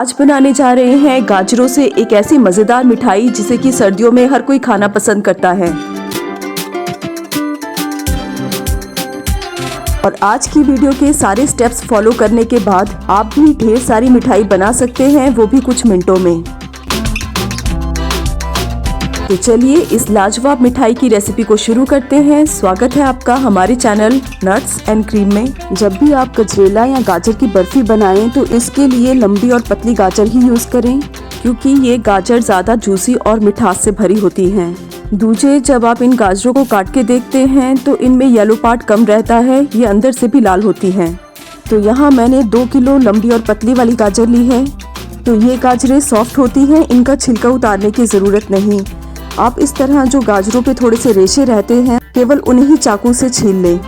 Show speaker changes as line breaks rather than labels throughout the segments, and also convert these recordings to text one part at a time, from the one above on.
आज बनाने जा रहे हैं गाजरों से एक ऐसी मज़ेदार मिठाई जिसे कि सर्दियों में हर कोई खाना पसंद करता है। और आज की वीडियो के सारे स्टेप्स फॉलो करने के बाद आप भी ढेर सारी मिठाई बना सकते हैं, वो भी कुछ मिनटों में। तो चलिए इस लाजवाब मिठाई की रेसिपी को शुरू करते हैं। स्वागत है आपका हमारे चैनल नट्स एंड क्रीम में। जब भी आप गजरेला या गाजर की बर्फी बनाएं तो इसके लिए लंबी और पतली गाजर ही यूज करें, क्योंकि ये गाजर ज़्यादा जूसी और मिठास से भरी होती हैं। दूजे, जब आप इन गाजरों को काट के देखते हैं तो इनमें येलो पार्ट कम रहता है, ये अंदर से भी लाल होती हैं। तो यहाँ मैंने 2 किलो लंबी और पतली वाली गाजर ली है। तो ये गाजरें सॉफ्ट होती हैं, इनका छिलका उतारने की ज़रूरत नहीं। आप इस तरह जो गाजरों पे थोड़े से रेशे रहते हैं, केवल उन्हें ही चाकू से छील लें।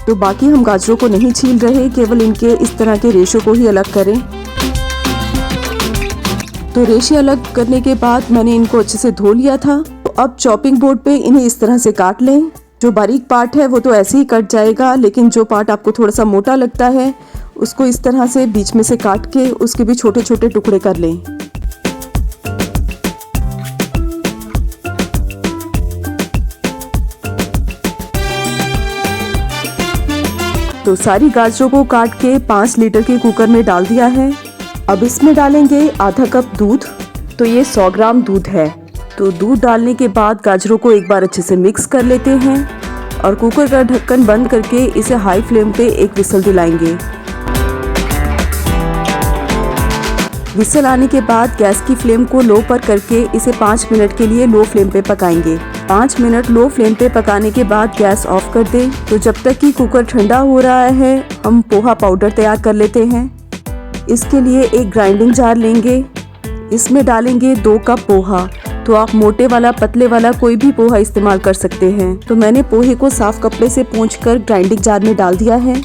तो बाकी हम गाजरों को नहीं छील रहे, केवल इनके इस तरह के रेशों को ही अलग करें। तो रेशे अलग करने के बाद मैंने इनको अच्छे से धो लिया था। तो अब चॉपिंग बोर्ड पे इन्हें इस तरह से काट लें। जो बारीक पार्ट है वो तो ऐसे ही कट जाएगा, लेकिन जो पार्ट आपको थोड़ा सा मोटा लगता है उसको इस तरह से बीच में से काट के उसके भी छोटे छोटे टुकड़े कर लें। तो सारी गाजरों को काट के 5 लीटर के कुकर में डाल दिया है। अब इसमें डालेंगे आधा कप दूध। तो ये 100 ग्राम दूध है। तो दूध डालने के बाद गाजरों को एक बार अच्छे से मिक्स कर लेते हैं और कुकर का ढक्कन बंद करके इसे हाई फ्लेम पे एक विसल दिलाएंगे। विसल आने के बाद गैस की फ्लेम को लो पर करके इसे 5 मिनट के लिए लो फ्लेम पे पकाएंगे। 5 मिनट लो फ्लेम पे पकाने के बाद गैस ऑफ कर दें। तो जब तक कि कुकर ठंडा हो रहा है हम पोहा पाउडर तैयार कर लेते हैं। इसके लिए एक ग्राइंडिंग जार लेंगे, इसमें डालेंगे 2 कप पोहा। तो आप मोटे वाला पतले वाला कोई भी पोहा इस्तेमाल कर सकते हैं। तो मैंने पोहे को साफ कपड़े से पोंछकर ग्राइंडिंग जार में डाल दिया है।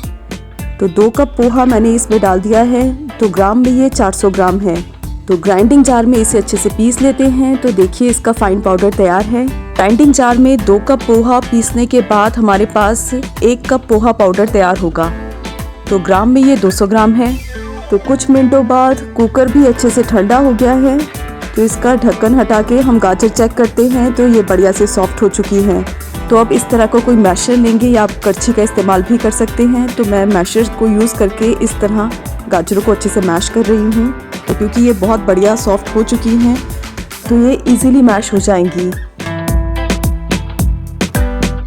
तो 2 कप पोहा मैंने इसमें डाल दिया है। तो ग्राम में ये 400 ग्राम है। तो ग्राइंडिंग जार में इसे अच्छे से पीस लेते हैं। तो देखिए इसका फाइन पाउडर तैयार है। ग्राइंडिंग जार में 2 कप पोहा पीसने के बाद हमारे पास 1 कप पोहा पाउडर तैयार होगा। तो ग्राम में ये 200 ग्राम है। तो कुछ मिनटों बाद कुकर भी अच्छे से ठंडा हो गया है। तो इसका ढक्कन हटा के हम गाजर चेक करते हैं। तो ये बढ़िया से सॉफ्ट हो चुकी हैं। तो अब इस तरह का कोई मैशर लेंगे या आप करछी का इस्तेमाल भी कर सकते हैं। तो मैं मैशर को यूज़ करके इस तरह गाजरों को अच्छे से मैश कर रही हूँ। तो क्योंकि ये बहुत बढ़िया सॉफ्ट हो चुकी हैं तो ये इजीली मैश हो जाएंगी।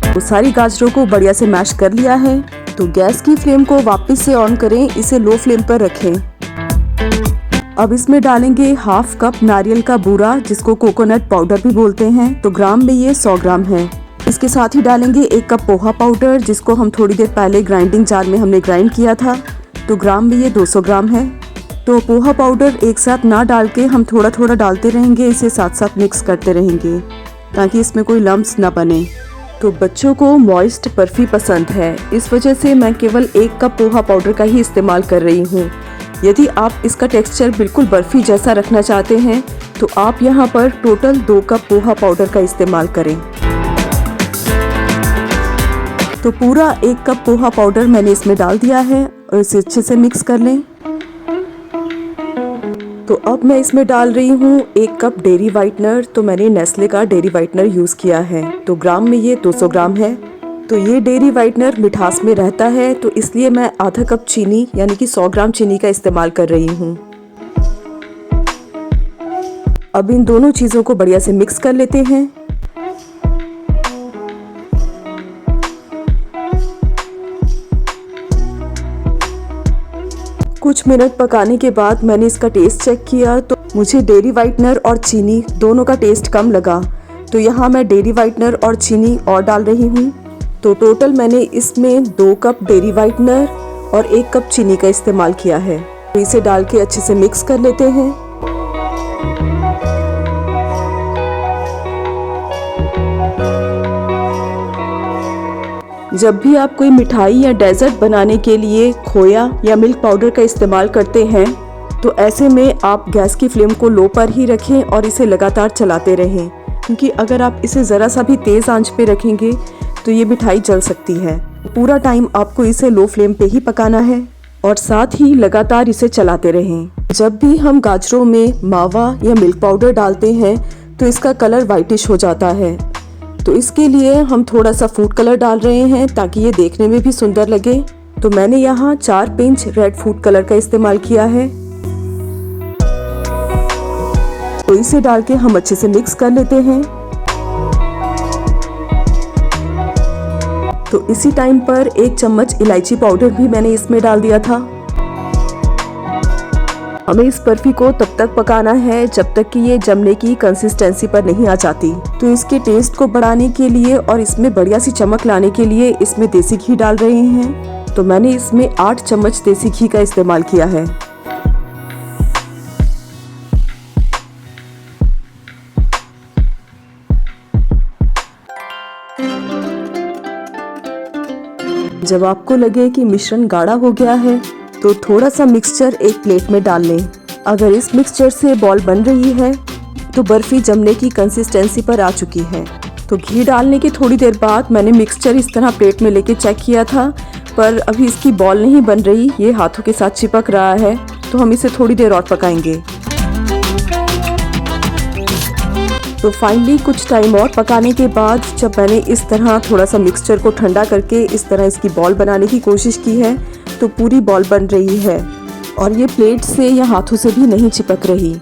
तो सारी गाजरों को बढ़िया से मैश कर लिया है। तो गैस की फ्लेम को वापस से ऑन करें, इसे लो फ्लेम पर रखें। अब इसमें डालेंगे 1/2 कप नारियल का बूरा, जिसको कोकोनट पाउडर भी बोलते हैं। तो ग्राम में ये 100 ग्राम है। इसके साथ ही डालेंगे 1 कप पोहा पाउडर, जिसको हम थोड़ी देर पहले ग्राइंडिंग जार में हमने ग्राइंड किया था। तो ग्राम में ये 200 ग्राम है। तो पोहा पाउडर एक साथ ना डाल के हम थोड़ा थोड़ा डालते रहेंगे, इसे साथ साथ मिक्स करते रहेंगे ताकि इसमें कोई लम्प्स ना बने। तो बच्चों को मॉइस्ट बर्फी पसंद है, इस वजह से मैं केवल 1 कप पोहा पाउडर का ही इस्तेमाल कर रही हूँ। यदि आप इसका टेक्सचर बिल्कुल बर्फी जैसा रखना चाहते हैं तो आप यहाँ पर टोटल 2 कप पोहा पाउडर का इस्तेमाल करें। तो पूरा 1 कप पोहा पाउडर मैंने इसमें डाल दिया है और इसे अच्छे से मिक्स कर लें। तो अब मैं इसमें डाल रही हूँ 1 कप डेयरी वाइटनर। तो मैंने नेस्ले का डेयरी वाइटनर यूज़ किया है। तो ग्राम में ये 200 ग्राम है। तो ये डेयरी वाइटनर मिठास में रहता है, तो इसलिए मैं आधा कप चीनी यानी कि 100 ग्राम चीनी का इस्तेमाल कर रही हूँ। अब इन दोनों चीज़ों को बढ़िया से मिक्स कर लेते हैं। कुछ मिनट पकाने के बाद मैंने इसका टेस्ट चेक किया तो मुझे डेयरी वाइटनर और चीनी दोनों का टेस्ट कम लगा। तो यहाँ मैं डेयरी वाइटनर और चीनी और डाल रही हूँ। तो टोटल मैंने इसमें 2 कप डेयरी वाइटनर और 1 कप चीनी का इस्तेमाल किया है। तो इसे डाल के अच्छे से मिक्स कर लेते हैं। जब भी आप कोई मिठाई या डेजर्ट बनाने के लिए खोया या मिल्क पाउडर का इस्तेमाल करते हैं तो ऐसे में आप गैस की फ्लेम को लो पर ही रखें और इसे लगातार चलाते रहें, क्योंकि अगर आप इसे ज़रा सा भी तेज़ आंच पे रखेंगे तो ये मिठाई जल सकती है। पूरा टाइम आपको इसे लो फ्लेम पे ही पकाना है और साथ ही लगातार इसे चलाते रहें। जब भी हम गाजरों में मावा या मिल्क पाउडर डालते हैं तो इसका कलर वाइटिश हो जाता है। तो इसके लिए हम थोड़ा सा फूड कलर डाल रहे हैं ताकि ये देखने में भी सुंदर लगे। तो मैंने यहाँ 4 पिंच रेड फूड कलर का इस्तेमाल किया है। तो इसे डाल के हम अच्छे से मिक्स कर लेते हैं। तो इसी टाइम पर 1 चम्मच इलायची पाउडर भी मैंने इसमें डाल दिया था। हमें इस बर्फी को तब तक पकाना है जब तक कि ये जमने की कंसिस्टेंसी पर नहीं आ जाती। तो इसके टेस्ट को बढ़ाने के लिए और इसमें बढ़िया सी चमक लाने के लिए इसमें देसी घी डाल रहे हैं। तो मैंने इसमें 8 चम्मच देसी घी का इस्तेमाल किया है। जब आपको लगे कि मिश्रण गाढ़ा हो गया है तो थोड़ा सा मिक्सचर एक प्लेट में डाल लें। अगर इस मिक्सचर से बॉल बन रही है तो बर्फी जमने की कंसिस्टेंसी पर आ चुकी है। तो घी डालने की थोड़ी देर बाद मैंने मिक्सचर इस तरह प्लेट में लेके चेक किया था, पर अभी इसकी बॉल नहीं बन रही, ये हाथों के साथ चिपक रहा है। तो हम इसे थोड़ी देर और पकाएंगे। तो फाइनली कुछ टाइम और पकाने के बाद जब मैंने इस तरह थोड़ा सा मिक्सचर को ठंडा करके इस तरह इसकी बॉल बनाने की कोशिश की है तो पूरी बॉल बन रही है और ये प्लेट से या हाथों से भी नहीं चिपक रही।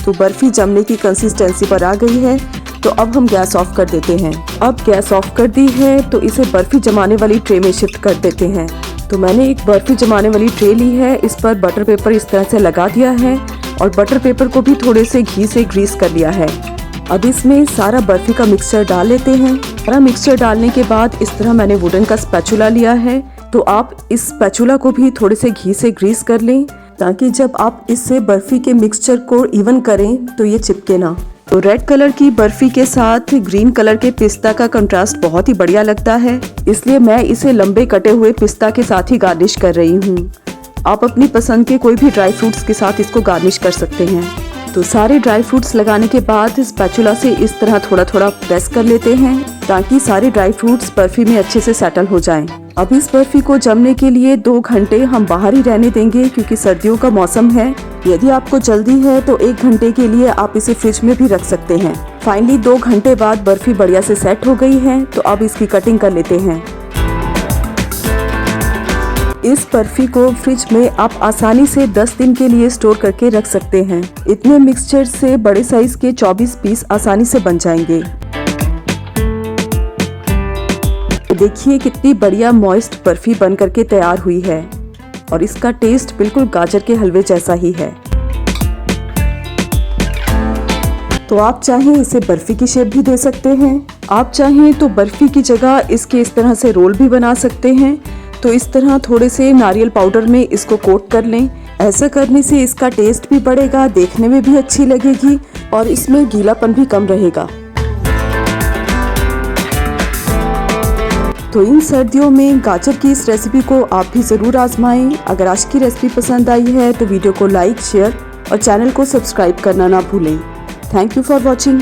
तो बर्फी जमने की कंसिस्टेंसी पर आ गई है। तो अब हम गैस ऑफ कर देते हैं। अब गैस ऑफ कर दी है तो इसे बर्फी जमाने वाली ट्रे में शिफ्ट कर देते हैं। तो मैंने एक बर्फी जमाने वाली ट्रे ली है, इस पर बटर पेपर इस तरह से लगा दिया है और बटर पेपर को भी थोड़े से घी से ग्रीस कर लिया है। अब इसमें सारा बर्फी का मिक्सचर डाल लेते हैं। सारा मिक्सचर डालने के बाद इस तरह मैंने वुडन का स्पैचुला लिया है। तो आप इस स्पैचुला को भी थोड़े से घी से ग्रीस कर लें ताकि जब आप इससे बर्फी के मिक्सचर को इवन करें तो ये चिपके ना। तो रेड कलर की बर्फी के साथ ग्रीन कलर के पिस्ता का कंट्रास्ट बहुत ही बढ़िया लगता है, इसलिए मैं इसे लंबे कटे हुए पिस्ता के साथ ही गार्निश कर रही हूँ। आप अपनी पसंद के कोई भी ड्राई फ्रूट्स के साथ इसको गार्निश कर सकते हैं। तो सारे ड्राई फ्रूट्स लगाने के बाद स्पैचुला से इस तरह थोड़ा थोड़ा प्रेस कर लेते हैं ताकि सारे ड्राई फ्रूट्स बर्फी में अच्छे से सेटल हो जाएं। अब इस बर्फी को जमने के लिए 2 घंटे हम बाहर ही रहने देंगे क्योंकि सर्दियों का मौसम है। यदि आपको जल्दी है तो 1 घंटे के लिए आप इसे फ्रिज में भी रख सकते हैं। फाइनली 2 घंटे बाद बर्फी बढ़िया से सेट हो गई है। तो अब इसकी कटिंग कर लेते हैं। इस बर्फी को फ्रिज में आप आसानी से 10 दिन के लिए स्टोर करके रख सकते हैं। इतने मिक्सचर से बड़े साइज के 24 पीस आसानी से बन जाएंगे। देखिए कितनी बढ़िया मॉइस्ट बर्फी बन करके तैयार हुई है और इसका टेस्ट बिल्कुल गाजर के हलवे जैसा ही है। तो आप चाहें इसे बर्फी की शेप भी दे सकते हैं। आप चाहें तो बर्फी की जगह इसके इस तरह से रोल भी बना सकते हैं। तो इस तरह थोड़े से नारियल पाउडर में इसको कोट कर लें। ऐसा करने से इसका टेस्ट भी बढ़ेगा, देखने में भी अच्छी लगेगी और इसमें गीलापन भी कम रहेगा। तो इन सर्दियों में गाजर की इस रेसिपी को आप भी ज़रूर आजमाएं। अगर आज की रेसिपी पसंद आई है तो वीडियो को लाइक, शेयर और चैनल को सब्सक्राइब करना ना भूलें। Thank you for watching.